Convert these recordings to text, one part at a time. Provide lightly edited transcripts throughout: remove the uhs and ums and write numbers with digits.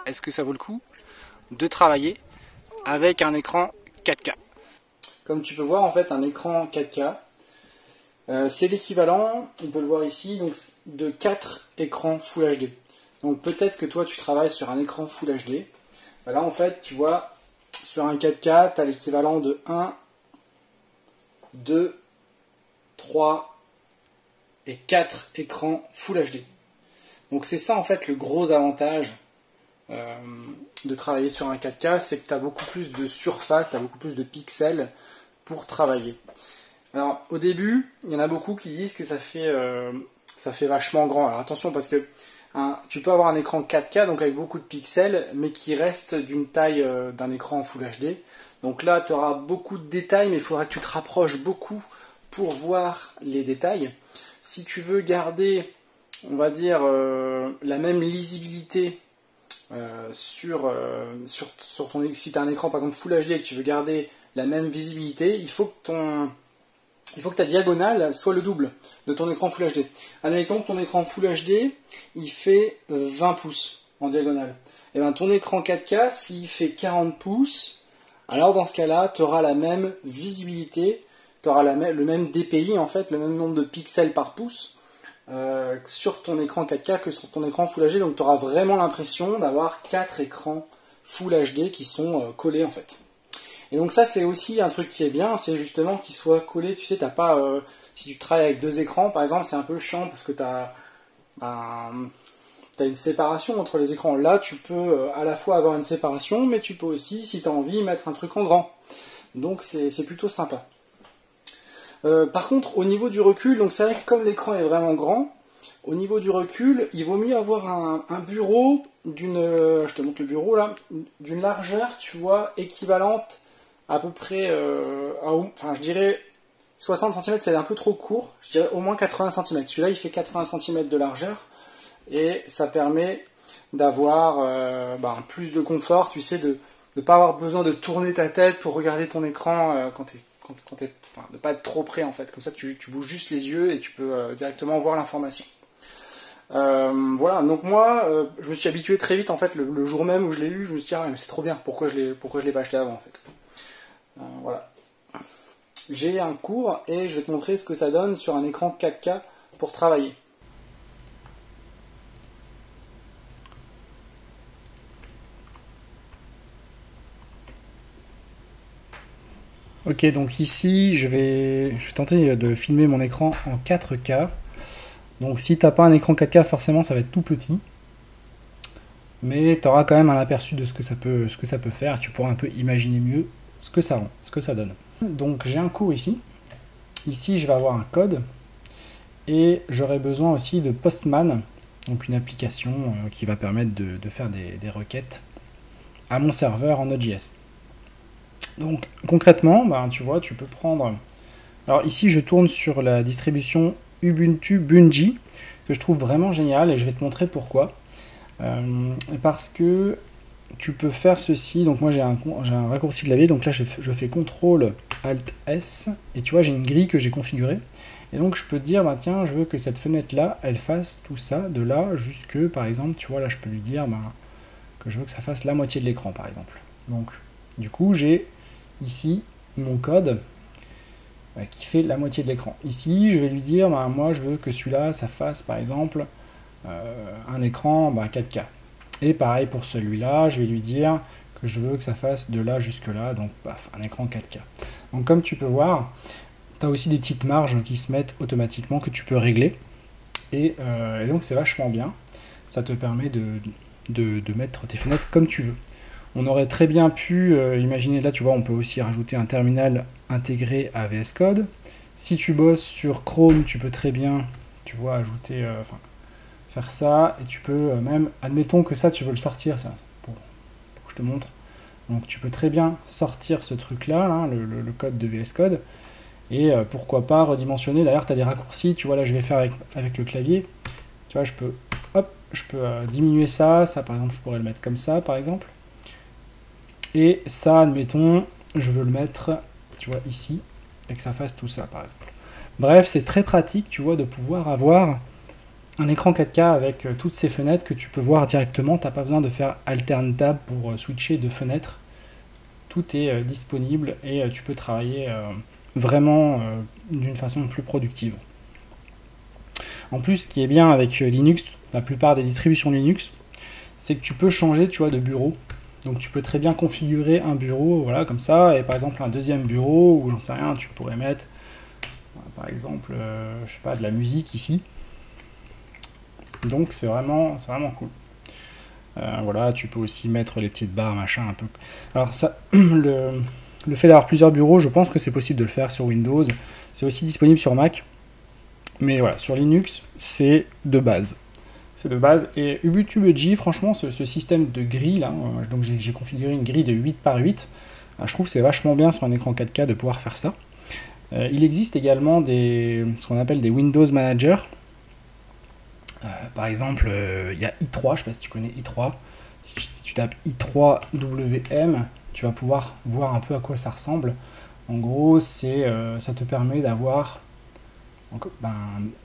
Est-ce que ça vaut le coup de travailler avec un écran 4K? Comme tu peux voir, en fait, un écran 4K, c'est l'équivalent, on peut le voir ici, donc, de 4 écrans Full HD. Donc peut-être que toi, tu travailles sur un écran Full HD. Là, en fait, tu vois, sur un 4K, tu as l'équivalent de 1, 2, 3 et 4 écrans Full HD. Donc c'est ça, en fait, le gros avantage de travailler sur un 4K, c'est que tu as beaucoup plus de surface, tu as beaucoup plus de pixels pour travailler. Alors au début, il y en a beaucoup qui disent que ça fait vachement grand. Alors attention, parce que tu peux avoir un écran 4K, donc avec beaucoup de pixels, mais qui reste d'une taille d'un écran Full HD. Donc là, tu auras beaucoup de détails, mais il faudra que tu te rapproches beaucoup pour voir les détails. Si tu veux garder, on va dire, la même lisibilité sur ton, si tu as un écran par exemple Full HD et que tu veux garder la même visibilité, il faut que ta diagonale soit le double de ton écran Full HD. Admettons que ton écran Full HD, il fait 20 pouces en diagonale. Et bien ton écran 4K, s'il fait 40 pouces, alors dans ce cas-là, tu auras la même visibilité, tu auras le même DPI, en fait, le même nombre de pixels par pouce sur ton écran 4K que sur ton écran Full HD. Donc tu auras vraiment l'impression d'avoir 4 écrans Full HD qui sont collés en fait. Et donc ça, c'est aussi un truc qui est bien, c'est justement qu'ils soient collés. Tu sais, t'as pas, si tu travailles avec 2 écrans par exemple, c'est un peu chiant parce que tu as une séparation entre les écrans. Là, tu peux à la fois avoir une séparation, mais tu peux aussi, si tu as envie, mettre un truc en grand. Donc c'est plutôt sympa. Par contre, au niveau du recul, donc c'est vrai que comme l'écran est vraiment grand, au niveau du recul, il vaut mieux avoir un bureau d'une, je te montre le bureau là, d'une largeur, tu vois, équivalente à peu près, enfin je dirais 60 cm, c'est un peu trop court, je dirais au moins 80 cm. Celui-là, il fait 80 cm de largeur et ça permet d'avoir plus de confort, tu sais, de ne pas avoir besoin de tourner ta tête pour regarder ton écran enfin, de ne pas être trop près en fait. Comme ça, tu bouges juste les yeux et tu peux directement voir l'information. Voilà, donc moi, je me suis habitué très vite en fait. Le jour même où je l'ai eu, je me suis dit, ah, mais c'est trop bien, pourquoi je l'ai pas acheté avant en fait. Voilà. J'ai un cours et je vais te montrer ce que ça donne sur un écran 4K pour travailler. Ok, donc ici, je vais tenter de filmer mon écran en 4K. Donc si tu n'as pas un écran 4K, forcément ça va être tout petit. Mais tu auras quand même un aperçu de ce que ça peut faire. Tu pourras un peu imaginer mieux ce que ça rend, ce que ça donne. Donc j'ai un cours ici. Ici je vais avoir un code. Et j'aurai besoin aussi de Postman, donc une application qui va permettre de faire des requêtes à mon serveur en Node.js. Donc concrètement, tu vois, tu peux prendre... Alors ici je tourne sur la distribution Ubuntu Bungie, que je trouve vraiment génial et je vais te montrer pourquoi. Parce que tu peux faire ceci, donc moi j'ai un raccourci clavier, donc là je fais CTRL ALT S, et tu vois j'ai une grille que j'ai configurée, et donc je peux dire, tiens, je veux que cette fenêtre là, elle fasse tout ça, de là jusque, par exemple, tu vois là je peux lui dire que je veux que ça fasse la moitié de l'écran par exemple. Donc du coup j'ai ici mon code qui fait la moitié de l'écran. Ici je vais lui dire, moi je veux que celui-là ça fasse par exemple un écran 4K. Et pareil pour celui-là, je vais lui dire que je veux que ça fasse de là jusque là, donc un écran 4K. Donc comme tu peux voir, tu as aussi des petites marges qui se mettent automatiquement que tu peux régler. Et donc c'est vachement bien. Ça te permet de mettre tes fenêtres comme tu veux. On aurait très bien pu imaginer, là tu vois, on peut aussi rajouter un terminal intégré à VS Code. Si tu bosses sur Chrome, tu peux très bien, tu vois, ajouter... faire ça, et tu peux même, admettons que ça tu veux le sortir, ça, pour que je te montre, donc tu peux très bien sortir ce truc là, le code de VS Code, et pourquoi pas redimensionner. D'ailleurs tu as des raccourcis, tu vois là je vais faire avec le clavier, tu vois je peux diminuer ça par exemple je pourrais le mettre comme ça par exemple, et ça admettons je veux le mettre, tu vois ici, et que ça fasse tout ça par exemple. Bref, c'est très pratique, tu vois, de pouvoir avoir un écran 4K avec toutes ces fenêtres que tu peux voir directement. Tu n'as pas besoin de faire Altern Tab pour switcher de fenêtres. Tout est disponible et tu peux travailler vraiment d'une façon plus productive. En plus, ce qui est bien avec Linux, la plupart des distributions Linux, c'est que tu peux changer, tu vois, de bureau. Donc tu peux très bien configurer un bureau, voilà, comme ça, et par exemple un deuxième bureau, ou j'en sais rien, tu pourrais mettre, par exemple, je sais pas, de la musique ici. Donc c'est vraiment cool. Voilà, tu peux aussi mettre les petites barres, machin, un peu. Alors ça, le fait d'avoir plusieurs bureaux, je pense que c'est possible de le faire sur Windows. C'est aussi disponible sur Mac. Mais voilà, sur Linux, c'est de base. C'est de base. Et Ubuntu Budgie, franchement, ce système de grille, là, donc j'ai configuré une grille de 8 par 8. Je trouve que c'est vachement bien sur un écran 4K de pouvoir faire ça. Il existe également ce qu'on appelle des Windows Manager. Par exemple, il y a i3, je ne sais pas si tu connais i3. Si tu tapes i3WM, tu vas pouvoir voir un peu à quoi ça ressemble. En gros, ça te permet d'avoir...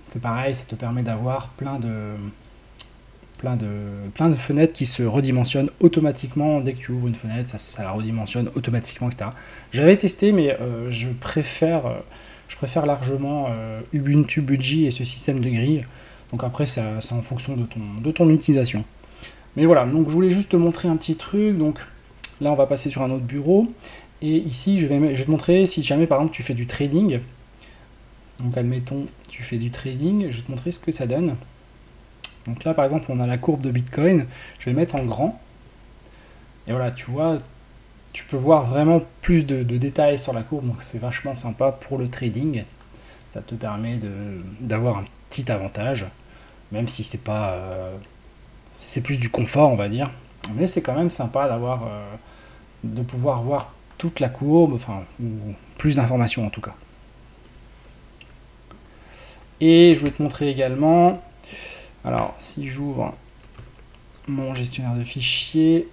c'est pareil, ça te permet d'avoir plein de fenêtres qui se redimensionnent automatiquement dès que tu ouvres une fenêtre, ça la redimensionne automatiquement, etc. J'avais testé, mais je préfère largement Ubuntu Budgie et ce système de grille. Donc après, c'est en fonction de ton utilisation. Mais voilà, donc je voulais juste te montrer un petit truc. Donc là, on va passer sur un autre bureau. Et ici, je vais te montrer si jamais, par exemple, tu fais du trading. Donc admettons, tu fais du trading, je vais te montrer ce que ça donne. Donc là, par exemple, on a la courbe de Bitcoin. Je vais le mettre en grand. Et voilà, tu vois, tu peux voir vraiment plus de détails sur la courbe. Donc c'est vachement sympa pour le trading. Ça te permet d'avoir un petit avantage. Même si c'est pas... c'est plus du confort, on va dire. Mais c'est quand même sympa de pouvoir voir toute la courbe, enfin, ou plus d'informations en tout cas. Et je vais te montrer également, alors si j'ouvre mon gestionnaire de fichiers,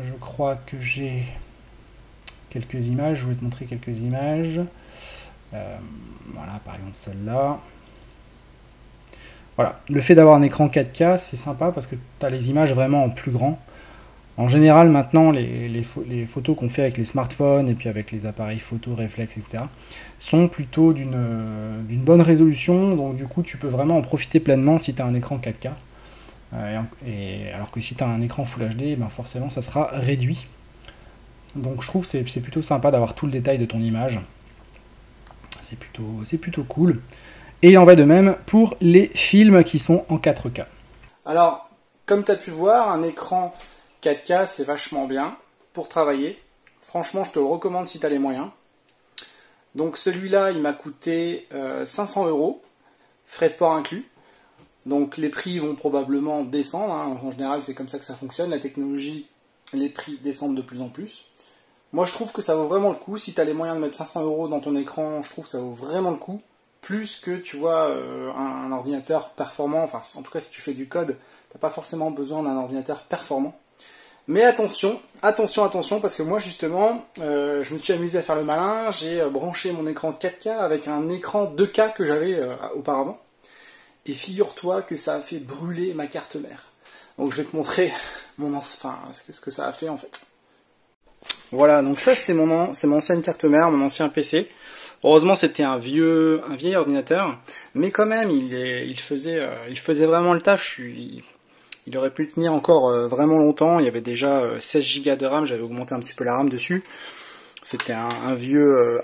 je crois que j'ai quelques images, je vais te montrer quelques images. Voilà, par exemple celle-là. Voilà, le fait d'avoir un écran 4K, c'est sympa parce que tu as les images vraiment en plus grand. En général, maintenant, les photos qu'on fait avec les smartphones et puis avec les appareils photo, réflexes, etc., sont plutôt d'une bonne résolution. Donc, du coup, tu peux vraiment en profiter pleinement si tu as un écran 4K. Alors que si tu as un écran Full HD, ben forcément, ça sera réduit. Donc, je trouve que c'est plutôt sympa d'avoir tout le détail de ton image. C'est plutôt cool. Et il en va de même pour les films qui sont en 4K. Alors, comme tu as pu voir, un écran 4K, c'est vachement bien pour travailler. Franchement, je te le recommande si tu as les moyens. Donc celui-là, il m'a coûté 500 €, frais de port inclus. Donc les prix vont probablement descendre. Hein. En général, c'est comme ça que ça fonctionne. La technologie, les prix descendent de plus en plus. Moi, je trouve que ça vaut vraiment le coup. Si tu as les moyens de mettre 500 € dans ton écran, je trouve que ça vaut vraiment le coup. Plus que, tu vois, un ordinateur performant. Enfin, en tout cas, si tu fais du code, tu n'as pas forcément besoin d'un ordinateur performant. Mais attention, parce que moi justement, je me suis amusé à faire le malin, j'ai branché mon écran 4K avec un écran 2K que j'avais auparavant. Et figure-toi que ça a fait brûler ma carte mère. Donc je vais te montrer ce que ça a fait en fait. Voilà, donc ça c'est mon ancienne carte mère, mon ancien PC. Heureusement c'était un vieil ordinateur, mais quand même il faisait vraiment le taf. Il aurait pu tenir encore vraiment longtemps. Il y avait déjà 16 Go de RAM, j'avais augmenté un petit peu la RAM dessus. C'était un vieux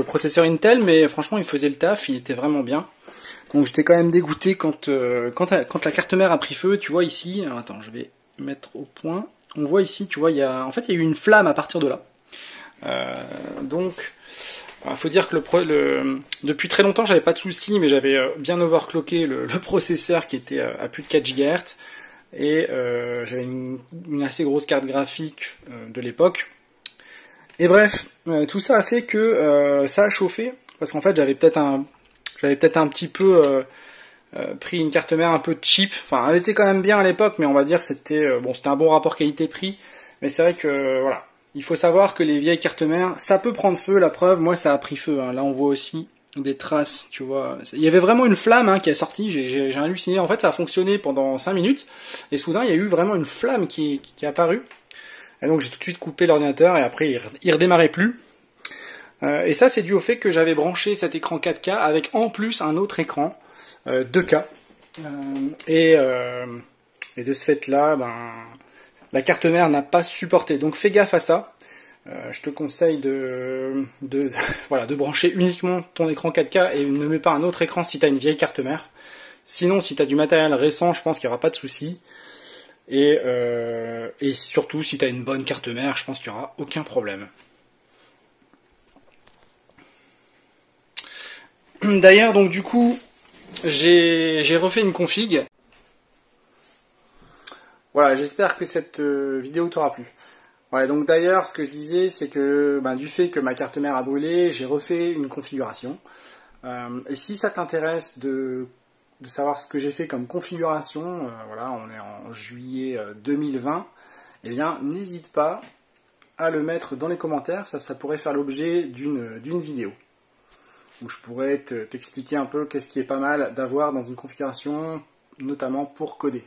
processeur Intel, mais franchement il faisait le taf, il était vraiment bien. Donc j'étais quand même dégoûté quand la carte mère a pris feu. Tu vois ici, alors, attends, je vais mettre au point. On voit ici, tu vois, il y a eu une flamme à partir de là. Donc, il faut dire que depuis très longtemps, j'avais pas de soucis, mais j'avais bien overclocké le processeur qui était à plus de 4 GHz. Et j'avais une assez grosse carte graphique de l'époque. Et bref, tout ça a fait que ça a chauffé, parce qu'en fait j'avais peut-être un petit peu pris une carte mère un peu cheap. Enfin, elle était quand même bien à l'époque, mais on va dire c'était un bon rapport qualité-prix. Mais c'est vrai que voilà, il faut savoir que les vieilles cartes mères, ça peut prendre feu. La preuve, moi ça a pris feu. Hein. Là on voit aussi, des traces, tu vois. Il y avait vraiment une flamme qui est sortie, j'ai halluciné. En fait, ça a fonctionné pendant 5 minutes, et soudain, il y a eu vraiment une flamme qui est apparue. Et donc, j'ai tout de suite coupé l'ordinateur, et après, il redémarrait plus. Et ça, c'est dû au fait que j'avais branché cet écran 4K avec en plus un autre écran 2K. Et de ce fait-là, la carte mère n'a pas supporté. Donc fais gaffe à ça. Je te conseille voilà, de brancher uniquement ton écran 4K et ne mets pas un autre écran si tu as une vieille carte mère. Sinon, si tu as du matériel récent, je pense qu'il n'y aura pas de souci. Et surtout, si tu as une bonne carte mère, je pense qu'il n'y aura aucun problème. D'ailleurs, donc du coup, j'ai refait une config. Voilà, j'espère que cette vidéo t'aura plu. Voilà, donc d'ailleurs, ce que je disais, c'est que du fait que ma carte mère a brûlé, j'ai refait une configuration. Et si ça t'intéresse de savoir ce que j'ai fait comme configuration, voilà, on est en juillet 2020, eh bien, n'hésite pas à le mettre dans les commentaires, ça pourrait faire l'objet d'une vidéo. Où je pourrais t'expliquer un peu qu'est-ce qui est pas mal d'avoir dans une configuration, notamment pour coder.